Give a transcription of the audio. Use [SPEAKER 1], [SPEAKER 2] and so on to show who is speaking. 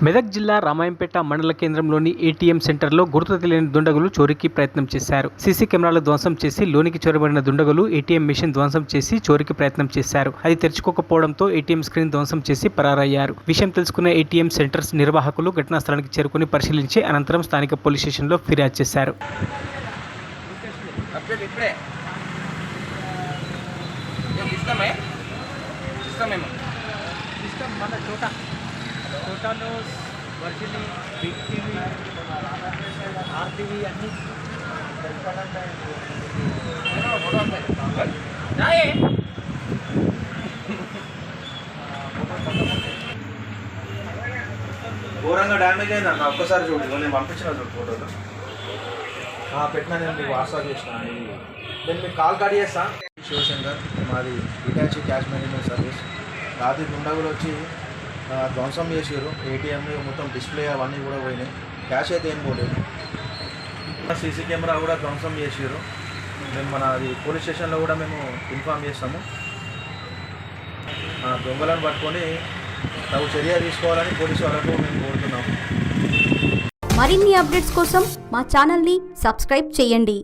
[SPEAKER 1] మెదక్ జిల్లా రామాయంపేట మండల కేంద్రంలోని ఏటీఎం సెంటర్లో గుర్తు తెలియని దుండగులు చోరీకి ప్రయత్నం చేశారు. సీసీ కెమెరాలు ధ్వంసం చేసి లోనికి చొరబడిన దుండగులు ఏటీఎం మిషన్ ధ్వంసం చేసి చోరీకి ప్రయత్నం చేశారు. అది తెరుచుకోకపోవడంతో ఏటీఎం స్క్రీన్ ధ్వంసం చేసి పరారయ్యారు. విషయం తెలుసుకున్న ఏటీఎం సెంటర్స్ నిర్వాహకులు ఘటనా స్థలానికి చేరుకుని పరిశీలించి అనంతరం స్థానిక పోలీస్ స్టేషన్లో ఫిర్యాదు చేశారు.
[SPEAKER 2] छोटा news Virginie big TV RTV అన్ని
[SPEAKER 3] ఘోరంగా డ్యామేజ్ అయిందన్న. ఒక్కసారి చూడు, నేను పంపించిన చూడు ఫోటోలు పెట్టినా. నేను మీకు వాట్సాప్ చేసిన. నేను మీకు కాల్ కట్ చేస్తా. శివశంకర్, మాది హిటాచి క్యాష్ మేనేజ్మెంట్ సర్వీస్. రాత్రి దుండగులు వచ్చి ధ్వంసం చేసారు. ఏటీఎం మొత్తం డిస్ప్లే అవన్నీ కూడా పోయినాయి. క్యాష్ అయితే ఏం పోలేదు. సీసీ కెమెరా కూడా ధ్వంసం చేసారు. మేము మన అది పోలీస్ స్టేషన్లో కూడా మేము ఇన్ఫామ్ చేస్తాము. దొంగలను పట్టుకొని తగు చర్య తీసుకోవాలని పోలీసు వాళ్ళకు మేము కోరుతున్నాము.
[SPEAKER 4] మరిన్ని అప్డేట్స్ కోసం మా ఛానల్ని సబ్స్క్రైబ్ చేయండి.